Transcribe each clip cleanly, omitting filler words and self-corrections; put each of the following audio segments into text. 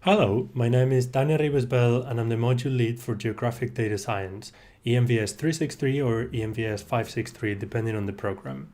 Hello, my name is Dani Arribas-Bel and I'm the module lead for Geographic Data Science, EMVS 363 or EMVS 563 depending on the program.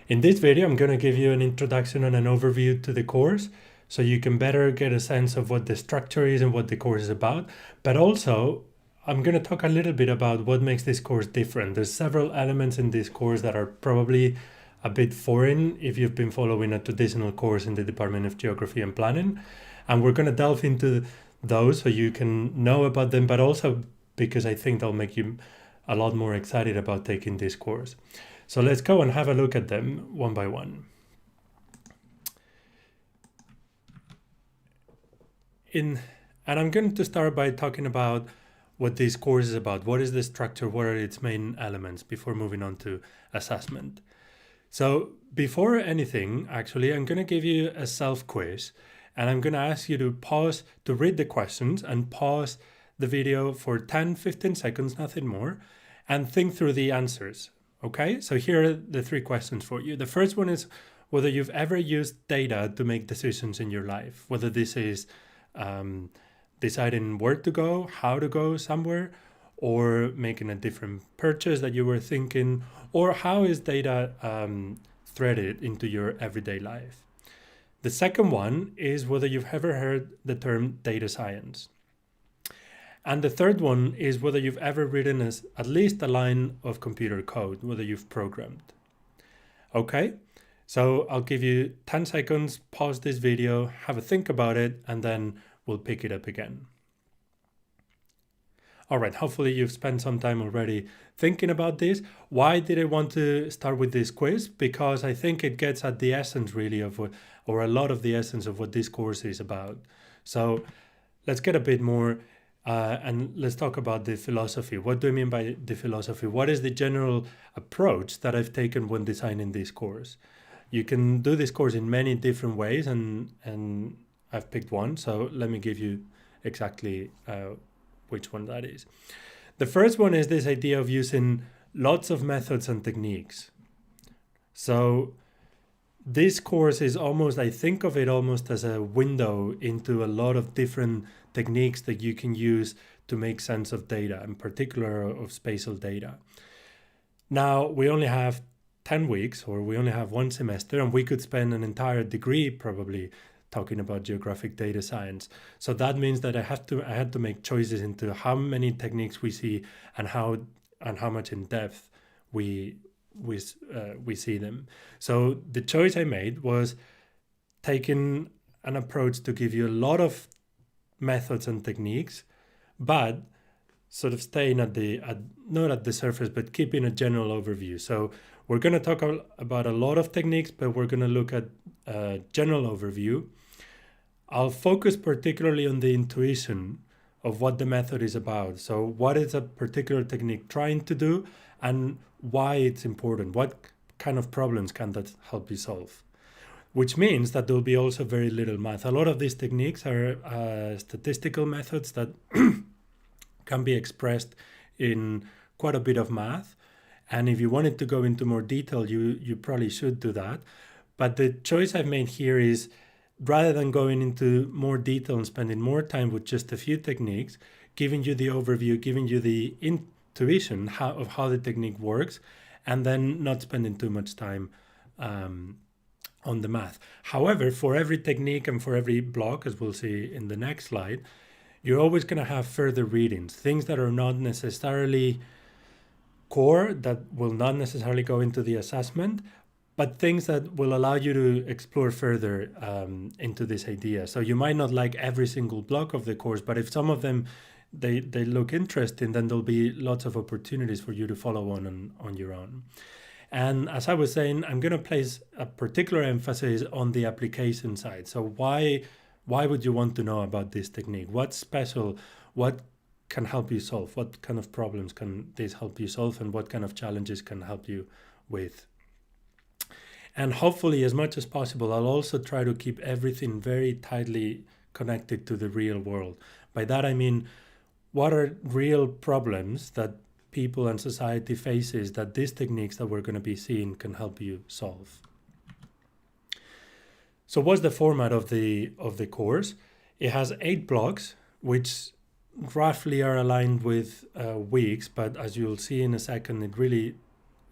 In this video I'm going to give you an introduction and an overview to the course so you can better get a sense of what the structure is and what the course is about, but also I'm going to talk a little bit about what makes this course different. There's several elements in this course that are probably a bit foreign if you've been following a traditional course in the Department of Geography and Planning. And we're going to delve into those so you can know about them, but also because I think they'll make you a lot more excited about taking this course. So let's go and have a look at them one by one. And I'm going to start by talking about what this course is about. What is the structure? What are its main elements before moving on to assessment? So before anything, actually, I'm going to give you a self-quiz and I'm going to ask you to pause to read the questions and pause the video for 10-15 seconds, nothing more, and think through the answers. Okay, so here are the three questions for you. The first one is whether you've ever used data to make decisions in your life, whether this is deciding where to go, how to go somewhere, or making a different purchase that you were thinking, or how is data threaded into your everyday life. The second one is whether you've ever heard the term data science. And the third one is whether you've ever written at least a line of computer code, whether you've programmed. Okay, so I'll give you 10 seconds, pause this video, have a think about it, and then we'll pick it up again. All right, hopefully you've spent some time already thinking about this. Why did I want to start with this quiz? Because I think it gets at the essence really of what, or a lot of the essence of what this course is about. So let's get a bit more and let's talk about the philosophy. What do I mean by the philosophy? What is the general approach that I've taken when designing this course? You can do this course in many different ways and I've picked one. So let me give you exactly which one that is. The first one is this idea of using lots of methods and techniques. So this course is almost, I think of it almost as a window into a lot of different techniques that you can use to make sense of data, in particular of spatial data. Now, we only have 10 weeks, or we only have one semester, and we could spend an entire degree probably talking about geographic data science. So that means that I had to make choices into how many techniques we see and how much in depth we see them. So the choice I made was taking an approach to give you a lot of methods and techniques, but sort of staying not at the surface, but keeping a general overview. So we're going to talk about a lot of techniques, but we're going to look at a general overview. I'll focus particularly on the intuition of what the method is about. So what is a particular technique trying to do and why it's important? What kind of problems can that help you solve? Which means that there'll be also very little math. A lot of these techniques are statistical methods that can be expressed in quite a bit of math. And if you wanted to go into more detail, you probably should do that. But the choice I've made here is, rather than going into more detail and spending more time with just a few techniques, giving you the overview, giving you the intuition of how the technique works, and then not spending too much time on the math. However, for every technique and for every block, as we'll see in the next slide, you're always going to have further readings, things that are not necessarily core, that will not necessarily go into the assessment, but things that will allow you to explore further into this idea. So you might not like every single block of the course, but if some of them, they look interesting, then there'll be lots of opportunities for you to follow on your own. And as I was saying, I'm going to place a particular emphasis on the application side. So why would you want to know about this technique? What's special? What can help you solve? What kind of problems can this help you solve? And what kind of challenges can help you with? And hopefully, as much as possible, I'll also try to keep everything very tightly connected to the real world. By that, I mean, what are real problems that people and society faces that these techniques that we're going to be seeing can help you solve? So what's the format of the course? It has 8 blocks, which roughly are aligned with weeks, but as you'll see in a second,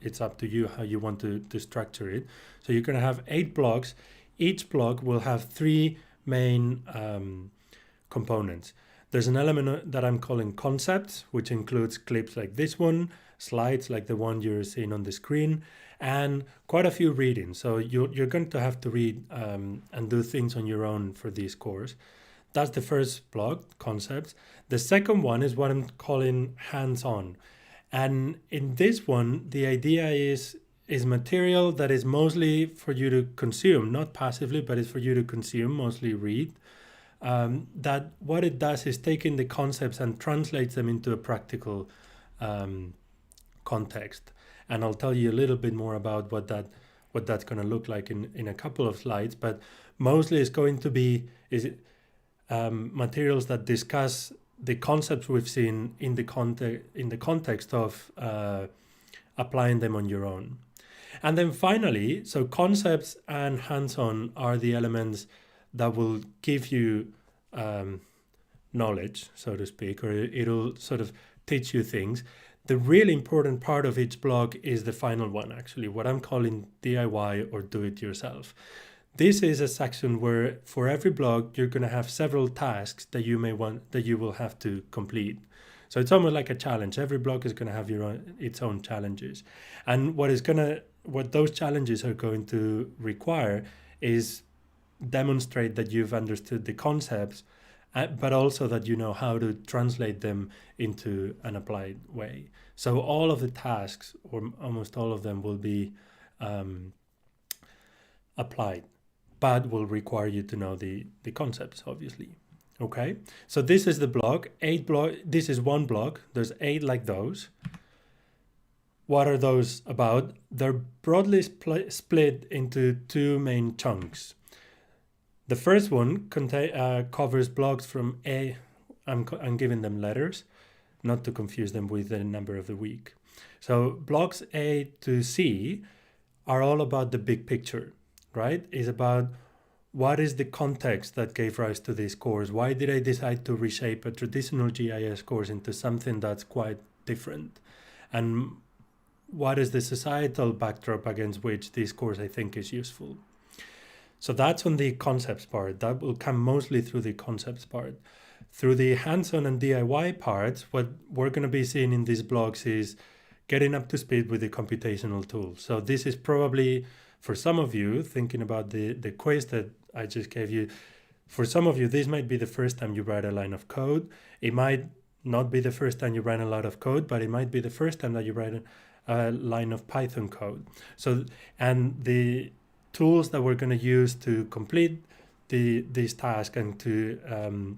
it's up to you how you want to structure it. So you're going to have 8 blocks. Each block will have 3 main components. There's an element that I'm calling concepts, which includes clips like this one, slides like the one you're seeing on the screen, and quite a few readings. So you're going to have to read and do things on your own for this course. That's the first block, concepts. The second one is what I'm calling hands-on. And in this one, the idea is material that is mostly for you to consume, not passively, but it's for you to consume, mostly read. That what it does is taking the concepts and translates them into a practical context. And I'll tell you a little bit more about what that's going to look like in a couple of slides. But mostly it's going to be materials that discuss the concepts we've seen in the context of applying them on your own. And then finally, so concepts and hands-on are the elements that will give you knowledge, so to speak, or it'll sort of teach you things. The really important part of each block is the final one, actually, what I'm calling DIY or do it yourself. This is a section where for every block, you're going to have several tasks that you will have to complete. So it's almost like a challenge. Every block is going to have its own challenges. And what those challenges are going to require is demonstrate that you've understood the concepts, but also that you know how to translate them into an applied way. So all of the tasks, or almost all of them, will be applied, but will require you to know the concepts, obviously. Okay, so this is the block. This is one block. There's 8 like those. What are those about? They're broadly split into 2 main chunks. The first one covers blocks from A. I'm giving them letters, not to confuse them with the number of the week. So blocks A to C are all about the big picture, right? It's about what is the context that gave rise to this course? Why did I decide to reshape a traditional GIS course into something that's quite different? And what is the societal backdrop against which this course I think is useful? So that's on the concepts part. That will come mostly through the concepts part. Through the hands-on and DIY parts, what we're going to be seeing in these blogs is getting up to speed with the computational tools. So this is probably, for some of you, thinking about the quiz that I just gave you, for some of you, this might be the first time you write a line of code. It might not be the first time you write a lot of code, but it might be the first time that you write a line of Python code. So, and the tools that we're going to use to complete this task and to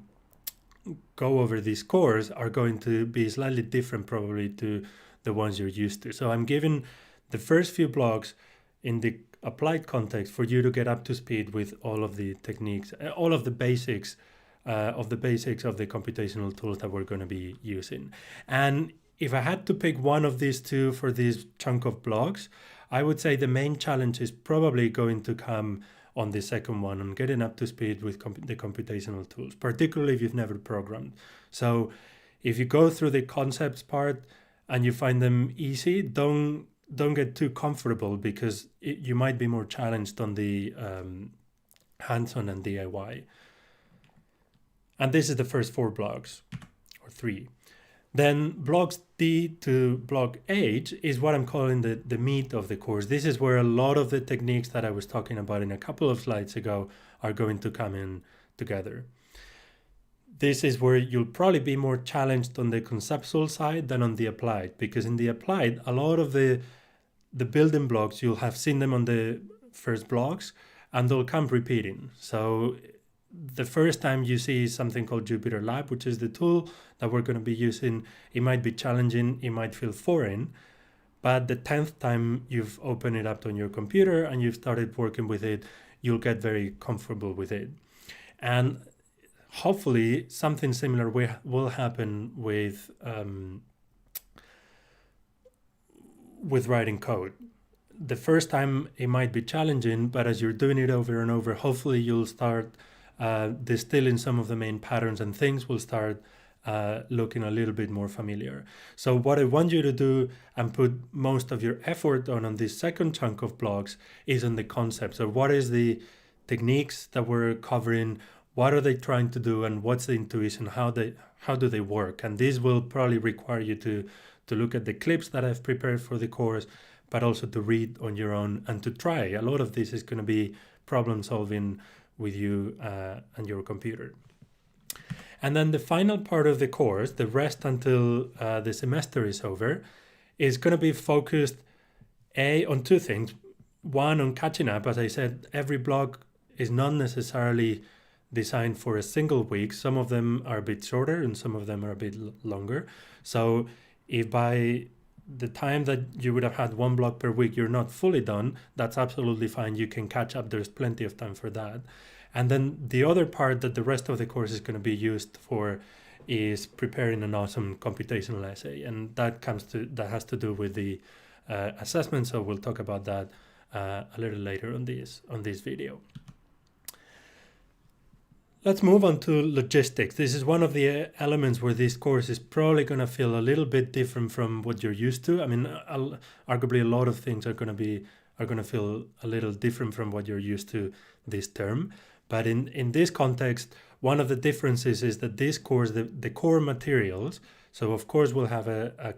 go over this course are going to be slightly different probably to the ones you're used to. So I'm giving the first few blocks in the applied context for you to get up to speed with all of the techniques, all of the basics of the computational tools that we're going to be using. And if I had to pick one of these two for this chunk of blocks, I would say the main challenge is probably going to come on the second one, on getting up to speed with the computational tools, particularly if you've never programmed. So if you go through the concepts part and you find them easy, don't get too comfortable, because you might be more challenged on the hands-on and DIY. And this is the first 4 blocks, or 3. Then blocks D to block H is what I'm calling the meat of the course. This is where a lot of the techniques that I was talking about in a couple of slides ago are going to come in together. This is where you'll probably be more challenged on the conceptual side than on the applied, because in the applied, a lot of the building blocks, you'll have seen them on the first blocks, and they'll come repeating. So the first time you see something called Jupyter Lab, which is the tool that we're going to be using, it might be challenging, it might feel foreign, but the 10th time you've opened it up on your computer and you've started working with it, you'll get very comfortable with it. And hopefully something similar will happen with writing code. The first time it might be challenging, but as you're doing it over and over, hopefully you'll start distill in some of the main patterns, and things will start looking a little bit more familiar. So what I want you to do and put most of your effort on this second chunk of blocks is on the concepts. So what is the techniques that we're covering? What are they trying to do, and what's the intuition? How do they work? And this will probably require you to look at the clips that I've prepared for the course, but also to read on your own and to try. A lot of this is going to be problem solving with you and your computer. And then the final part of the course, the rest until the semester is over, is going to be focused on two things. One, on catching up. As I said, every block is not necessarily designed for a single week. Some of them are a bit shorter and some of them are a bit longer. So if by the time that you would have had one block per week, you're not fully done, that's absolutely fine. You can catch up. There's plenty of time for that. And then the other part that the rest of the course is going to be used for is preparing an awesome computational essay. And that has to do with the assessment. So we'll talk about that a little later on this video. Let's move on to logistics. This is one of the elements where this course is probably going to feel a little bit different from what you're used to. I mean, arguably a lot of things are going to feel a little different from what you're used to this term. But in this context, one of the differences is that this course, the core materials, so of course we'll have a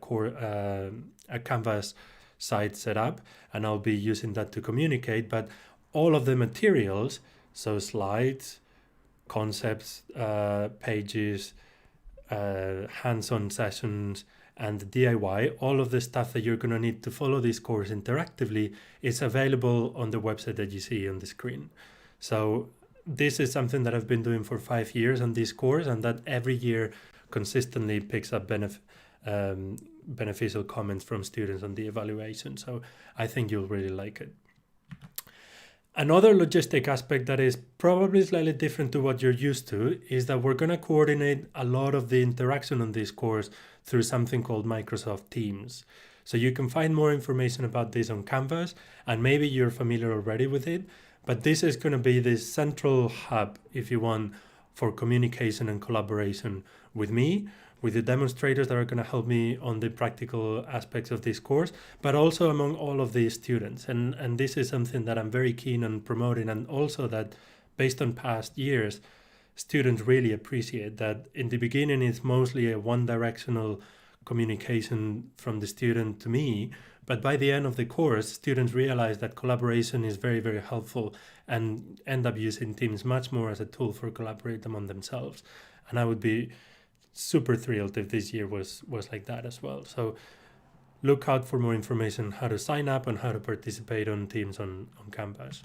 Canvas site set up, and I'll be using that to communicate, but all of the materials, so slides, concepts, pages, hands-on sessions, and the DIY, all of the stuff that you're going to need to follow this course interactively is available on the website that you see on the screen. So this is something that I've been doing for 5 years on this course, and that every year consistently picks up beneficial comments from students on the evaluation. So I think you'll really like it. Another logistic aspect that is probably slightly different to what you're used to is that we're going to coordinate a lot of the interaction on this course through something called Microsoft Teams. So you can find more information about this on Canvas, and maybe you're familiar already with it, but this is going to be the central hub, if you want, for communication and collaboration with me, with the demonstrators that are going to help me on the practical aspects of this course, but also among all of the students. And this is something that I'm very keen on promoting, and also that based on past years, students really appreciate that. In the beginning, it's mostly a one-directional communication from the student to me, but by the end of the course, students realize that collaboration is very, very helpful and end up using Teams much more as a tool for collaborating among themselves. And I would be super thrilled if this year was like that as well. So look out for more information, how to sign up and how to participate on Teams on Canvas.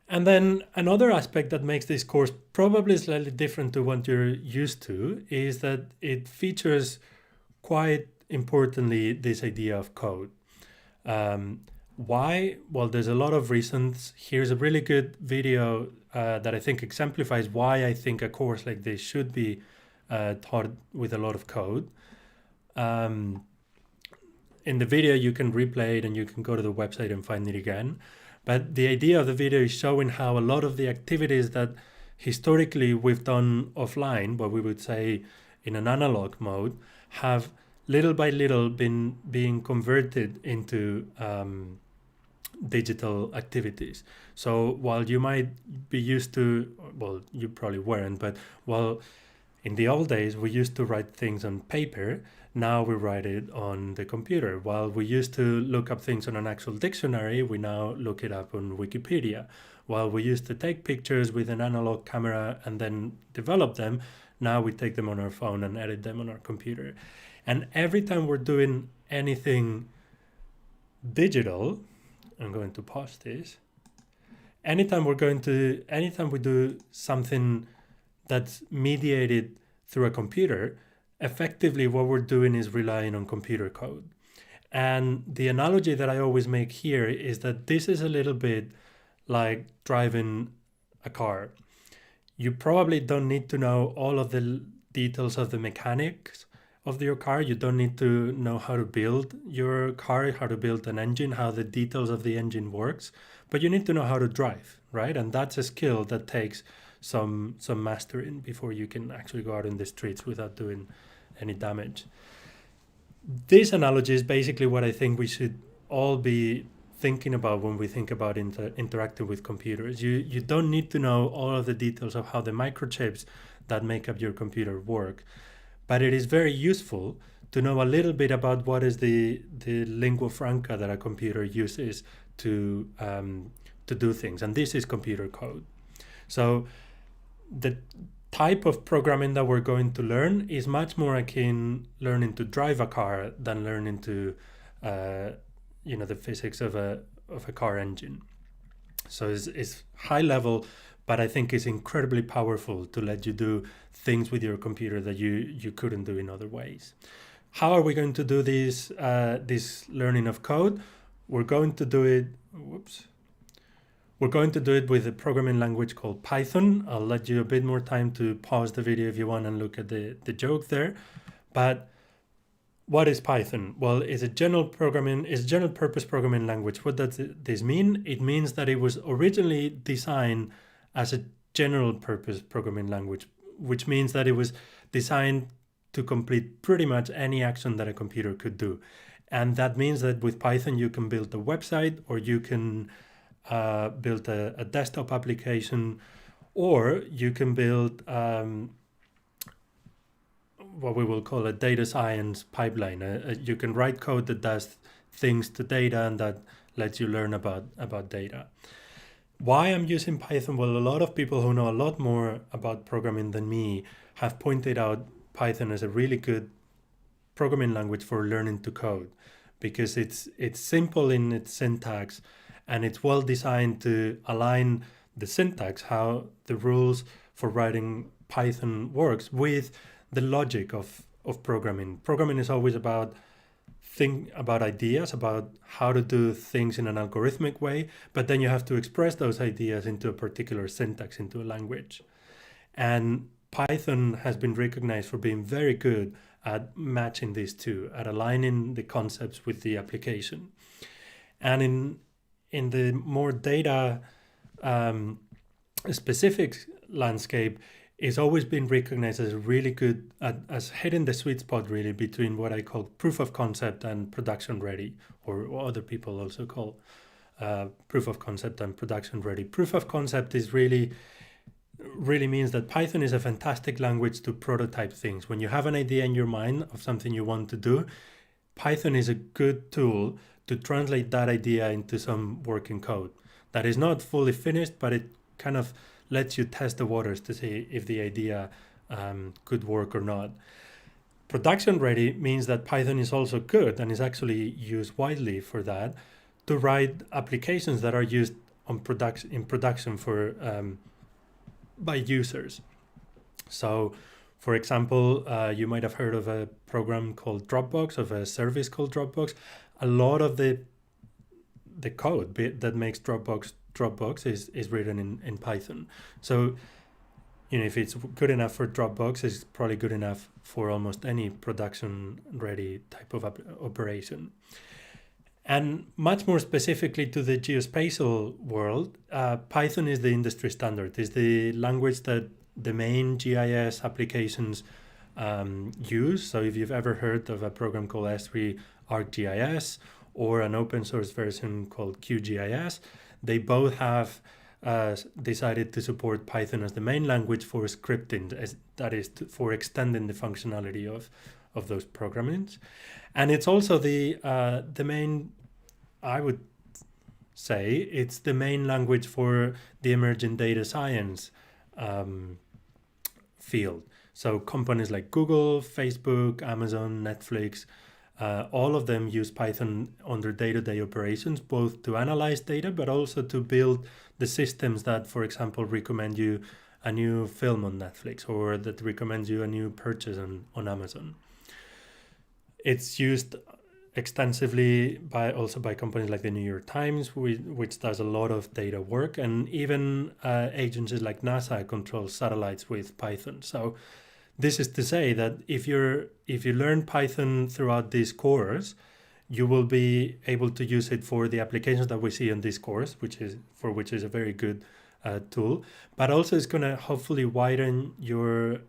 And then another aspect that makes this course probably slightly different to what you're used to is that it features quite importantly this idea of code. Why? Well, there's a lot of reasons. Here's a really good video that I think exemplifies why I think a course like this should be taught with a lot of code. In the video, you can replay it and you can go to the website and find it again. But the idea of the video is showing how a lot of the activities that historically we've done offline, what we would say in an analog mode, have little by little been being converted into digital activities. So while you might be used to, well, you probably weren't, but while in the old days we used to write things on paper, now we write it on the computer. While we used to look up things on an actual dictionary, we now look it up on Wikipedia. While we used to take pictures with an analog camera and then develop them, now we take them on our phone and edit them on our computer. And every time we're doing anything digital, I'm going to pause this. Anytime we do something that's mediated through a computer, effectively what we're doing is relying on computer code. And the analogy that I always make here is that this is a little bit like driving a car. You probably don't need to know all of the details of the mechanics of your car. You don't need to know how to build your car, how to build an engine, how the details of the engine works. but you need to know how to drive, right? And that's a skill that takes some mastering before you can actually go out in the streets without doing any damage. This analogy is basically what I think we should all be thinking about when we think about interacting with computers. You don't need to know all of the details of how the microchips that make up your computer work, but it is very useful to know a little bit about what is the lingua franca that a computer uses to do things, and this is computer code. So the type of programming that we're going to learn is much more akin learning to drive a car than learning to the physics of a car engine. So it's high level, but I think it's incredibly powerful to let you do things with your computer that you couldn't do in other ways. How are we going to do this learning of code? We're going to do it. We're going to do it with a programming language called Python. I'll let you a bit more time to pause the video if you want and look at the joke there. But what is Python? Well, it's a general purpose programming language. What does this mean? It means that it was originally designed as a general purpose programming language, which means that it was designed to complete pretty much any action that a computer could do. And that means that with Python, you can build a website, or you can build a desktop application, or you can build what we will call a data science pipeline. You can write code that does things to data and that lets you learn about data. Why I'm using Python? Well, a lot of people who know a lot more about programming than me have pointed out Python as a really good programming language for learning to code, because it's simple in its syntax, and it's well designed to align the syntax, how the rules for writing Python works, with the logic of programming. Programming is always about ideas, about how to do things in an algorithmic way, but then you have to express those ideas into a particular syntax, into a language. And Python has been recognized for being very good at matching these two, at aligning the concepts with the application. And in the more data specific landscape, it's always been recognized as really good as hitting the sweet spot really between what I call proof of concept and production ready, or other people also call proof of concept and production ready. Proof of concept is really means that Python is a fantastic language to prototype things. When you have an idea in your mind of something you want to do, Python is a good tool to translate that idea into some working code that is not fully finished, but it kind of lets you test the waters to see if the idea could work or not. Production ready means that Python is also good, and is actually used widely for that, to write applications that are used in production for by users. So, for example, you might have heard of a program called Dropbox, of a service called Dropbox. A lot of the code that makes Dropbox is written in Python. So, if it's good enough for Dropbox, it's probably good enough for almost any production-ready type of operation. And much more specifically to the geospatial world, Python is the industry standard. It's the language that the main GIS applications use. So if you've ever heard of a program called S3 ArcGIS, or an open source version called QGIS, they both have decided to support Python as the main language for scripting, that is, for extending the functionality of those programmings. And it's also the main, I would say, it's the main language for the emerging data science field. So companies like Google, Facebook, Amazon, Netflix, all of them use Python on their day-to-day operations, both to analyze data, but also to build the systems that, for example, recommend you a new film on Netflix, or that recommends you a new purchase on Amazon. It's used extensively by companies like the New York Times, which does a lot of data work, and even agencies like NASA control satellites with Python. So this is to say that if you learn Python throughout this course, you will be able to use it for the applications that we see in this course, which is a very good tool. But also it's going to hopefully widen your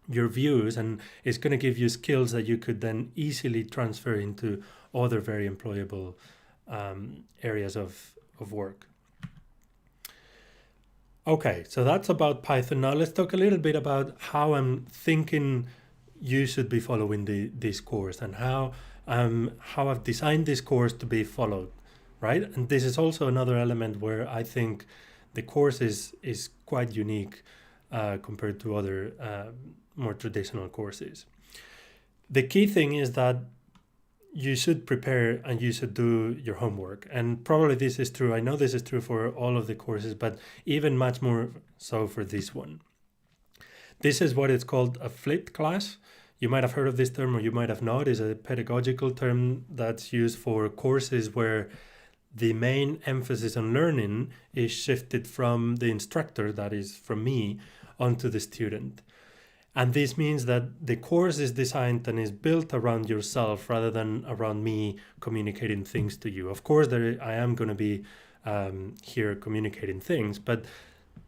views, and it's going to give you skills that you could then easily transfer into other very employable areas of work. Okay, so that's about Python. Now let's talk a little bit about how I'm thinking you should be following this course, and how I've designed this course to be followed, right? And this is also another element where I think the course is quite unique compared to other more traditional courses. The key thing is that you should prepare and you should do your homework. And probably this is true. I know this is true for all of the courses, but even much more so for this one. This is what it's called a flipped class. You might have heard of this term, or you might have not. It's a pedagogical term that's used for courses where the main emphasis on learning is shifted from the instructor, that is from me, onto the student. And this means that the course is designed and is built around yourself rather than around me communicating things to you. Of course, I am going to be here communicating things, but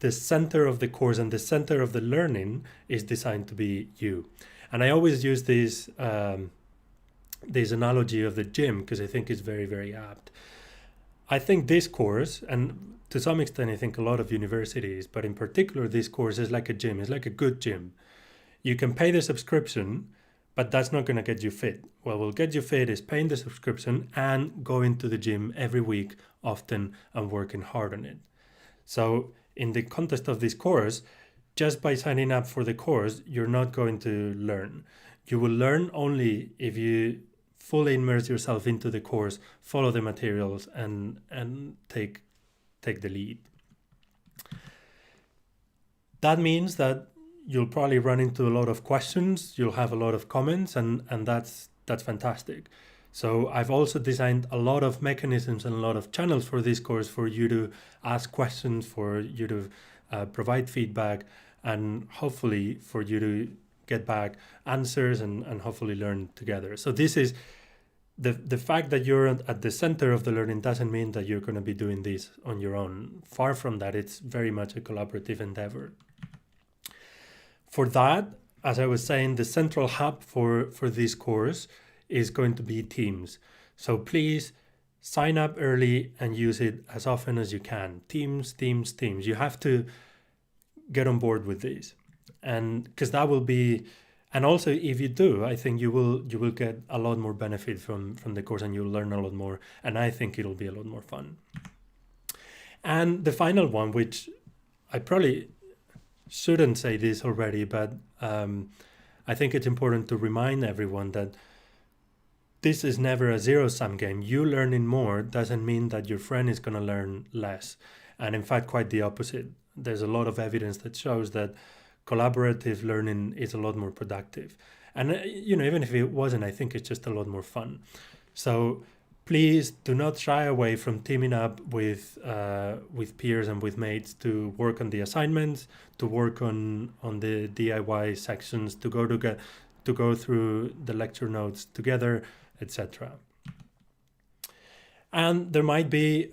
the center of the course and the center of the learning is designed to be you. And I always use this analogy of the gym because I think it's very, very apt. I think this course, and to some extent I think a lot of universities, but in particular this course is like a gym. It's like a good gym. You can pay the subscription, but that's not going to get you fit. What will get you fit is paying the subscription and going to the gym every week, often, and working hard on it. So in the context of this course, just by signing up for the course, you're not going to learn. You will learn only if you fully immerse yourself into the course, follow the materials, and take the lead. That means that you'll probably run into a lot of questions, you'll have a lot of comments, and that's fantastic. So I've also designed a lot of mechanisms and a lot of channels for this course for you to ask questions, for you to provide feedback, and hopefully for you to get back answers and hopefully learn together. So this is the fact that you're at the center of the learning doesn't mean that you're going to be doing this on your own. Far from that, it's very much a collaborative endeavor. For that, as I was saying, the central hub for this course is going to be Teams. So please sign up early and use it as often as you can. Teams. You have to get on board with this. And because that will be, and also if you do, I think you will get a lot more benefit from the course, and you'll learn a lot more. And I think it'll be a lot more fun. And the final one, which I probably shouldn't say this already, but I think it's important to remind everyone that this is never a zero-sum game. You learning more doesn't mean that your friend is going to learn less. And in fact, quite the opposite. There's a lot of evidence that shows that collaborative learning is a lot more productive. And, even if it wasn't, I think it's just a lot more fun. So please do not shy away from teaming up with peers and with mates to work on the assignments, to work on the DIY sections, to go through the lecture notes together, etc. And there might be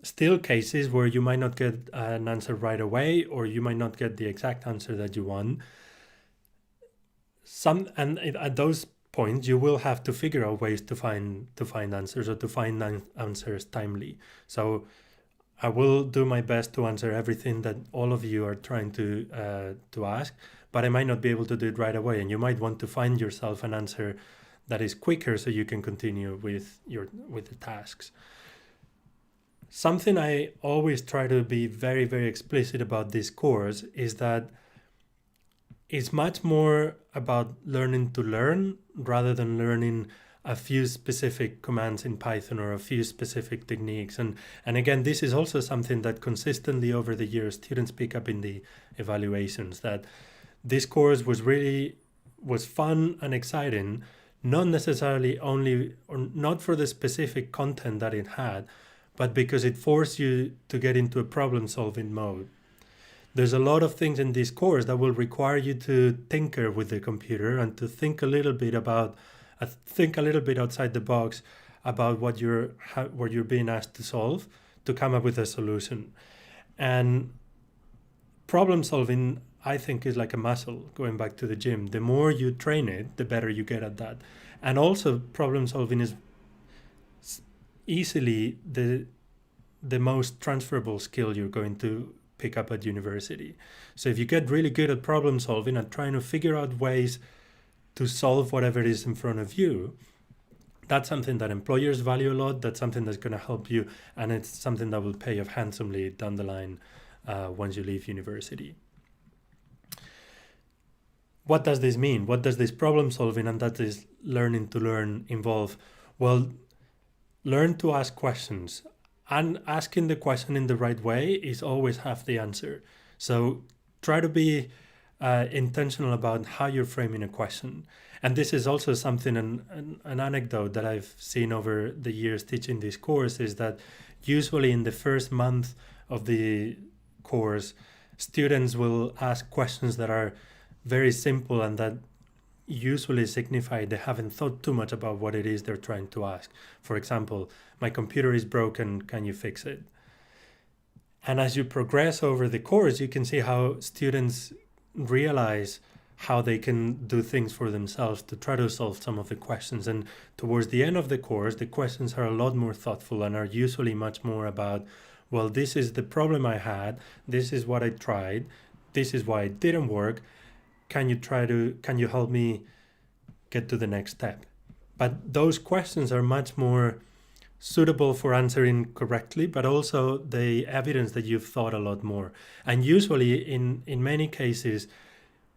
still cases where you might not get an answer right away, or you might not get the exact answer that you want. And at those points, you will have to figure out ways to find answers, or to find answers timely. So I will do my best to answer everything that all of you are trying to ask, but I might not be able to do it right away, and you might want to find yourself an answer that is quicker so you can continue with the tasks. Something I always try to be very, very explicit about this course is that it's much more about learning to learn rather than learning a few specific commands in Python or a few specific techniques. And again, this is also something that consistently over the years students pick up in the evaluations, that this course was fun and exciting, not necessarily only, or not for the specific content that it had, but because it forced you to get into a problem-solving mode. There's a lot of things in this course that will require you to tinker with the computer and to think a little bit about think a little bit outside the box about what you're being asked to solve to come up with a solution. And problem solving, I think, is like a muscle, going back to the gym. The more you train it, the better you get at that. And also problem solving is easily the most transferable skill you're going to pick up at university. So if you get really good at problem solving and trying to figure out ways to solve whatever is in front of you, that's something that employers value a lot. That's something that's going to help you, and it's something that will pay off handsomely down the line once you leave university. What does this mean? What does this problem solving and that is learning to learn involve? Well, learn to ask questions. And asking the question in the right way is always half the answer. So try to be intentional about how you're framing a question. And this is also something, an anecdote that I've seen over the years teaching this course, is that usually in the first month of the course, students will ask questions that are very simple and that usually signify they haven't thought too much about what it is they're trying to ask. For example, my computer is broken, can you fix it? And as you progress over the course, you can see how students realize how they can do things for themselves to try to solve some of the questions. And towards the end of the course, the questions are a lot more thoughtful and are usually much more about, well, this is the problem I had, this is what I tried, this is why it didn't work. Can you help me get to the next step? But those questions are much more suitable for answering correctly, but also the evidence that you've thought a lot more. And usually in many cases,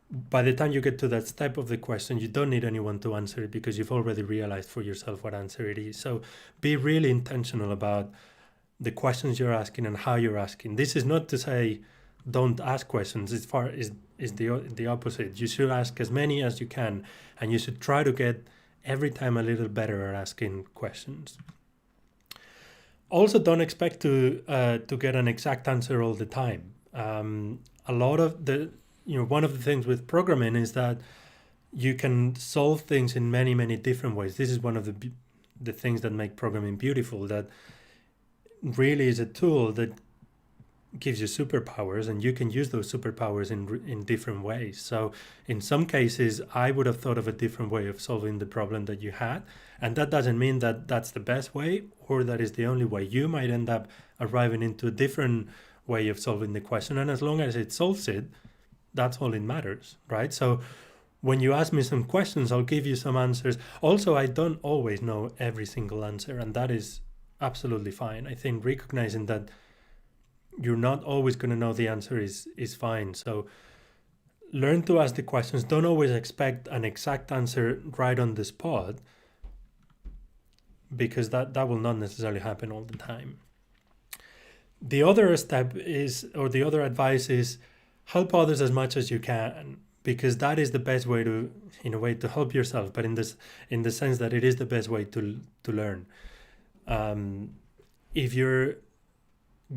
by the time you get to that step of the question, you don't need anyone to answer it because you've already realized for yourself what answer it is. So be really intentional about the questions you're asking and how you're asking. This is not to say don't ask questions. It's the opposite. You should ask as many as you can, and you should try to get every time a little better at asking questions. Also, don't expect to get an exact answer all the time. A lot of one of the things with programming is that you can solve things in many different ways. This is one of the things that make programming beautiful. That really is a tool that gives you superpowers, and you can use those superpowers in different ways. So in some cases, I would have thought of a different way of solving the problem that you had, and that doesn't mean that that's the best way or that is the only way. You might end up arriving into a different way of solving the question, and as long as it solves it, that's all it matters, right? So when you ask me some questions, I'll give you some answers. Also, I don't always know every single answer, and that is absolutely fine. I think recognizing that you're not always going to know the answer is fine. So learn to ask the questions. Don't always expect an exact answer right on the spot, because that will not necessarily happen all the time. The other step is, or the other advice is, help others as much as you can, because that is the best way to, in a way, to help yourself, but in the sense that it is the best way to learn. If you're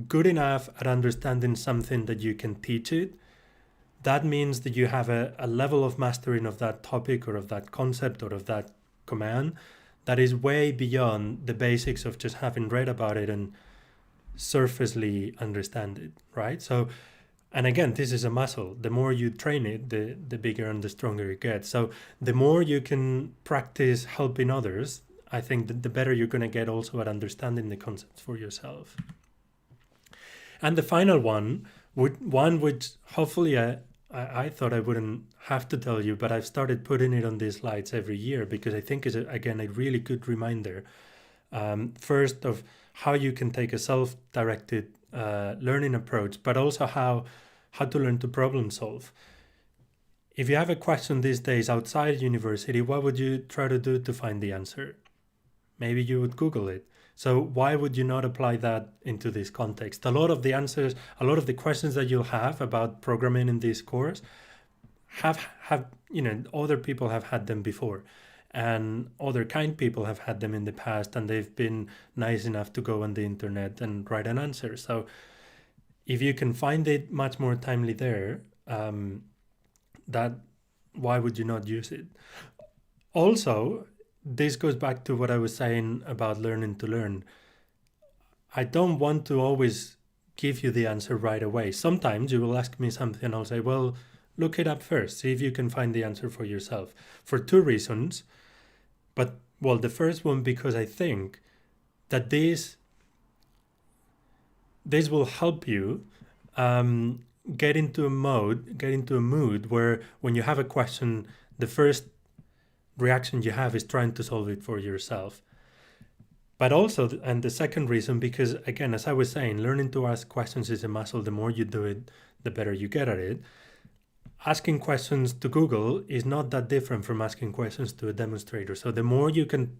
good enough at understanding something that you can teach it, that means that you have a level of mastering of that topic or of that concept or of that command that is way beyond the basics of just having read about it and surfacely understand it, right? So, and again, this is a muscle. The more you train it, the bigger and the stronger it gets. So the more you can practice helping others, I think the better you're going to get also at understanding the concepts for yourself. And the final one which hopefully I thought I wouldn't have to tell you, but I've started putting it on these slides every year because I think is, again, a really good reminder. First, of how you can take a self-directed learning approach, but also how to learn to problem solve. If you have a question these days outside university, what would you try to do to find the answer? Maybe you would Google it. So why would you not apply that into this context? A lot of the answers, a lot of the questions that you'll have about programming in this course have other people have had them before, and other kind people have had them in the past, and they've been nice enough to go on the internet and write an answer. So if you can find it much more timely there, that why would you not use it? Also, this goes back to what I was saying about learning to learn. I don't want to always give you the answer right away. Sometimes you will ask me something and I'll say, well, look it up first, see if you can find the answer for yourself. For two reasons. But, well, the first one, because I think that this will help you get into a mood where when you have a question, the first reaction you have is trying to solve it for yourself. But also, and the second reason, because again, as I was saying, learning to ask questions is a muscle. The more you do it, the better you get at it. Asking questions to Google is not that different from asking questions to a demonstrator. So the more you can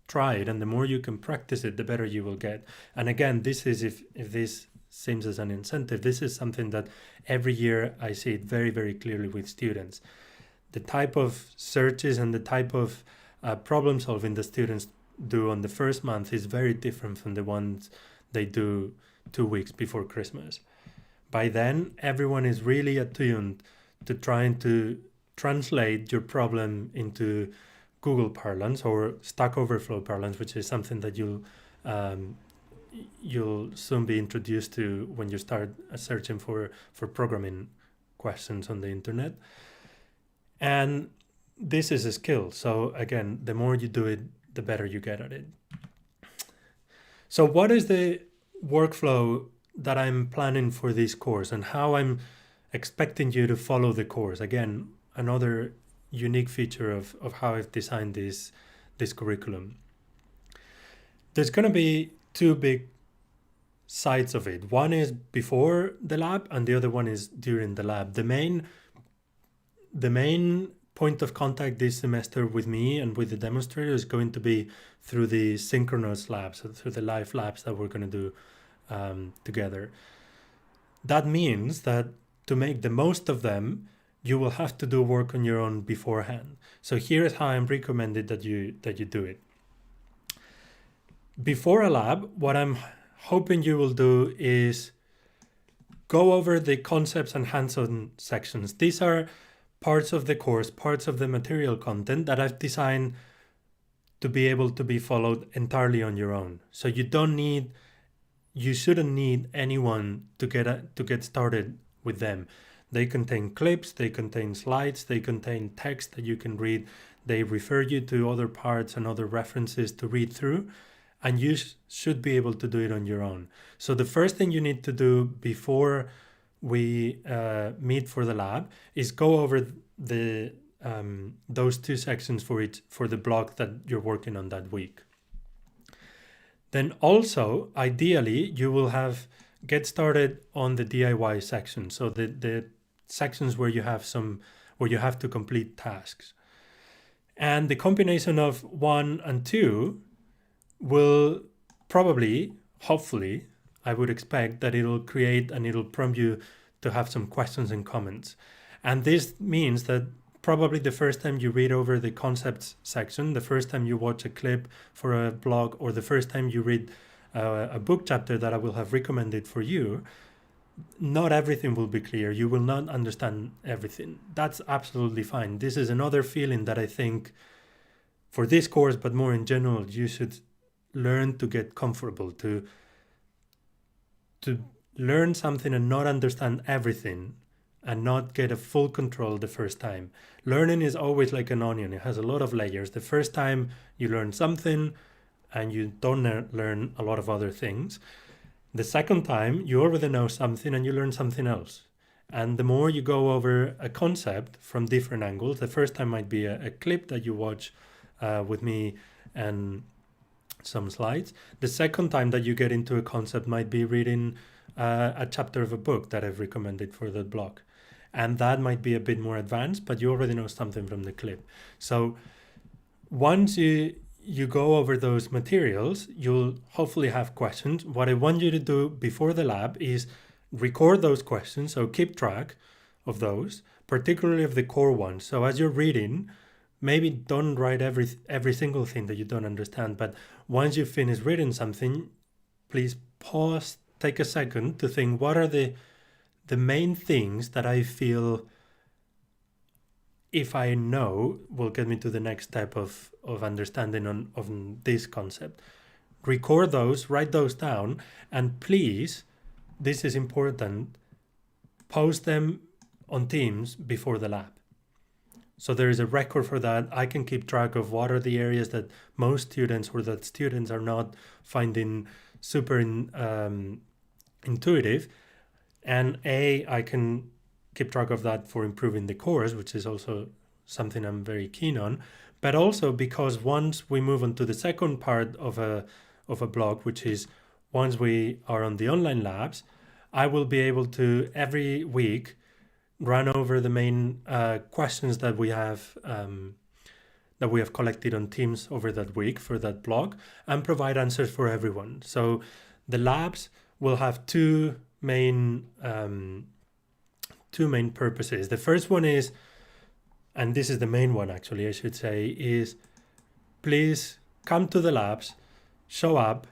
try it and the more you can practice it, the better you will get. And again, this is, if this seems as an incentive, this is something that every year I see it very, very clearly with students. The type of searches and the type of problem solving the students do on the first month is very different from the ones they do 2 weeks before Christmas. By then, everyone is really attuned to trying to translate your problem into Google parlance or Stack Overflow parlance, which is something that you'll soon be introduced to when you start searching for programming questions on the internet. And this is a skill. So again, the more you do it, the better you get at it. So what is the workflow that I'm planning for this course and how I'm expecting you to follow the course? Again, another unique feature of how I've designed this curriculum. There's going to be two big sides of it. One is before the lab and the other one is during the lab. The main point of contact this semester with me and with the demonstrator is going to be through the synchronous labs, so through the live labs that we're going to do together. That means that to make the most of them, you will have to do work on your own beforehand. So here's how I'm recommended that you do it. Before a lab, what I'm hoping you will do is go over the concepts and hands-on sections. These are parts of the course, parts of the material content that I've designed to be able to be followed entirely on your own. So you shouldn't need anyone to get started with them. They contain clips, they contain slides, they contain text that you can read. They refer you to other parts and other references to read through, and you should be able to do it on your own. So the first thing you need to do before we meet for the lab is go over the those two sections for the block that you're working on that week. Then also, ideally, you will get started on the DIY section. So the sections where you have to complete tasks. And the combination of 1 and 2 will probably, hopefully, I would expect that it'll create and it'll prompt you to have some questions and comments. And this means that probably the first time you read over the concepts section, the first time you watch a clip for a blog, or the first time you read a book chapter that I will have recommended for you, not everything will be clear. You will not understand everything. That's absolutely fine. This is another feeling that I think for this course, but more in general, you should learn to get comfortable, to learn something and not understand everything and not get a full control the first time. Learning is always like an onion. It has a lot of layers. The first time you learn something and you don't learn a lot of other things. The second time you already know something and you learn something else. And the more you go over a concept from different angles, the first time might be a clip that you watch with me and some slides. The second time that you get into a concept might be reading a chapter of a book that I've recommended for the blog. And that might be a bit more advanced, but you already know something from the clip. So once you go over those materials, you'll hopefully have questions. What I want you to do before the lab is record those questions. So keep track of those, particularly of the core ones. So as you're reading, maybe don't write every single thing that you don't understand. But once you finish reading something, please pause, take a second to think, what are the main things that I feel if I know, will get me to the next step of understanding on this concept. Record those, write those down, and please, this is important, post them on Teams before the lab. So there is a record for that. I can keep track of what are the areas that most students or that students are not finding super intuitive. And I can keep track of that for improving the course, which is also something I'm very keen on. But also because once we move on to the second part of a blog, which is once we are on the online labs, I will be able to every week run over the main questions that we have collected on Teams over that week for that blog and provide answers for everyone. So the labs will have two main purposes. The first one is, and this is the main one actually, I should say, is please come to the labs, show up,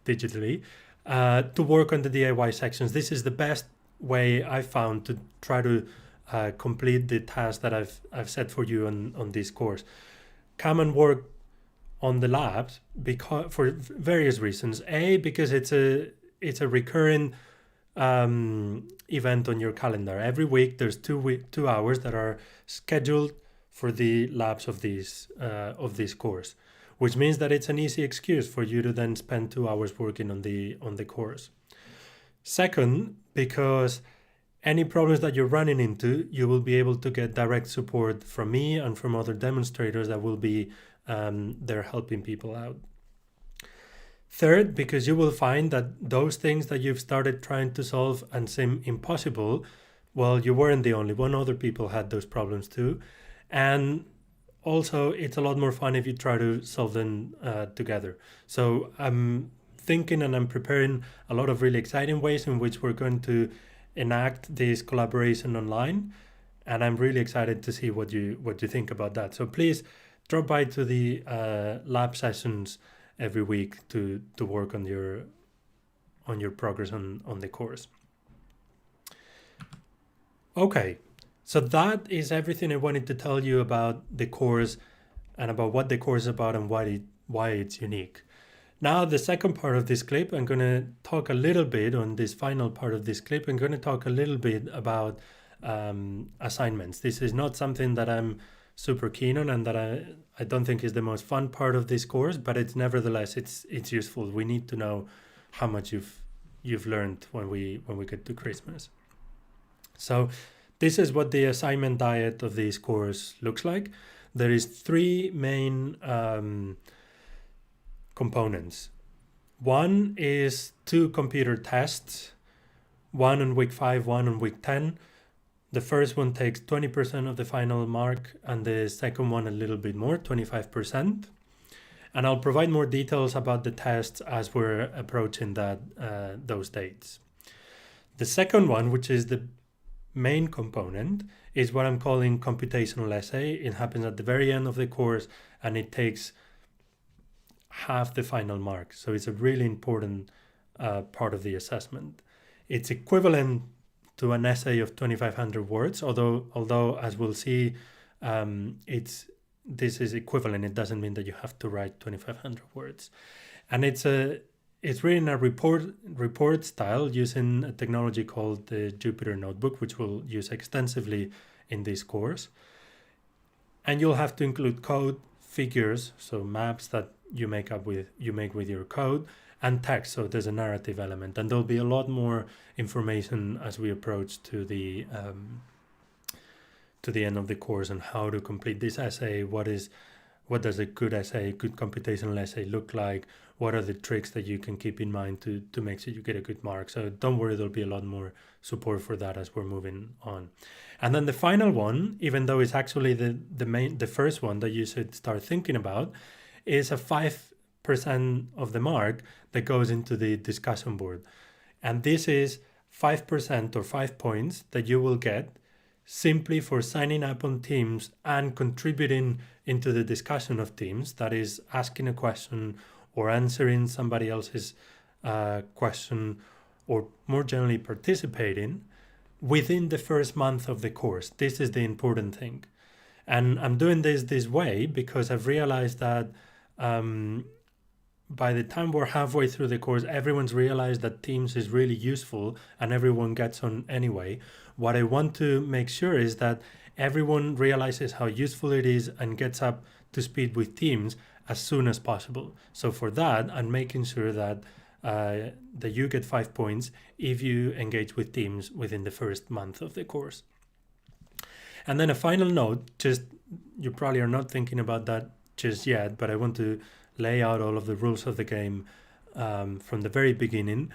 digitally, to work on the DIY sections. This is the best way I found to try to complete the task that I've set for you on this course. Come and work on the labs because for various reasons. Because it's a recurring event on your calendar. Every week there's 2 hours that are scheduled for the labs of this course, which means that it's an easy excuse for you to then spend 2 hours working on the course. Second, because any problems that you're running into, you will be able to get direct support from me and from other demonstrators that will be there helping people out. Third, because you will find that those things that you've started trying to solve and seem impossible, well, you weren't the only one. Other people had those problems too. And also, it's a lot more fun if you try to solve them together. So I'm thinking and I'm preparing a lot of really exciting ways in which we're going to enact this collaboration online. And I'm really excited to see what you think about that. So please drop by to the lab sessions every week to work on your progress on the course. Okay. So that is everything I wanted to tell you about the course and about what the course is about and why it's unique. Now, the second part of this clip, I'm going to talk a little bit on this final part of this clip. I'm going to talk a little bit about assignments. This is not something that I'm super keen on and that I don't think is the most fun part of this course, but it's nevertheless, it's useful. We need to know how much you've learned when we get to Christmas. So this is what the assignment diet of this course looks like. There is 3 main components. One is 2 computer tests, one on week 5, one on week 10. The first one takes 20% of the final mark and the second one a little bit more, 25%. And I'll provide more details about the tests as we're approaching those dates. The second one, which is the main component, is what I'm calling computational essay. It happens at the very end of the course and it takes half the final mark. So it's a really important part of the assessment. It's equivalent to an essay of 2,500 words, although as we'll see, this is equivalent. It doesn't mean that you have to write 2,500 words. And it's written in a report style using a technology called the Jupyter Notebook, which we'll use extensively in this course. And you'll have to include code, figures, so maps that you make with your code, and text. So there's a narrative element, and there'll be a lot more information as we approach to the end of the course on how to complete this essay. What does a good computational essay look like? What are the tricks that you can keep in mind to make sure you get a good mark? So don't worry, there'll be a lot more support for that as we're moving on. And then the final one, even though it's actually the first one that you should start thinking about, is a 5% of the mark that goes into the discussion board. And this is 5% or 5 points that you will get simply for signing up on Teams and contributing into the discussion of Teams, that is asking a question or answering somebody else's question, or more generally participating. within the first month of the course. This is the important thing. And I'm doing this way because I've realized that by the time we're halfway through the course, everyone's realized that Teams is really useful and everyone gets on anyway. What I want to make sure is that everyone realizes how useful it is and gets up to speed with Teams as soon as possible. So for that, I'm making sure that you get 5 points if you engage with Teams within the first month of the course. And then a final note, just you probably are not thinking about that just yet, but I want to lay out all of the rules of the game from the very beginning.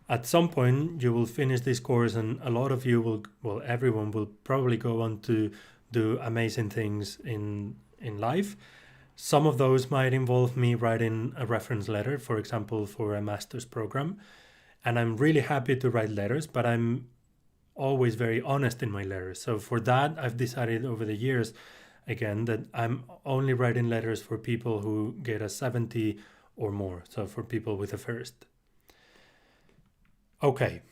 At some point, you will finish this course and a lot of you will, everyone will probably go on to do amazing things in life. Some of those might involve me writing a reference letter, for example, for a master's program. And I'm really happy to write letters, but I'm always very honest in my letters. So for that, I've decided over the years, again, that I'm only writing letters for people who get a 70 or more. So for people with a first. Okay.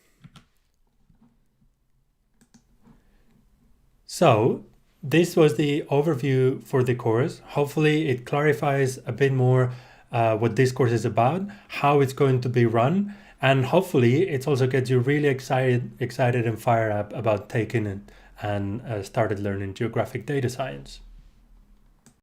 So this was the overview for the course. Hopefully it clarifies a bit more what this course is about, how it's going to be run, and hopefully it also gets you really excited and fired up about taking it and started learning geographic data science.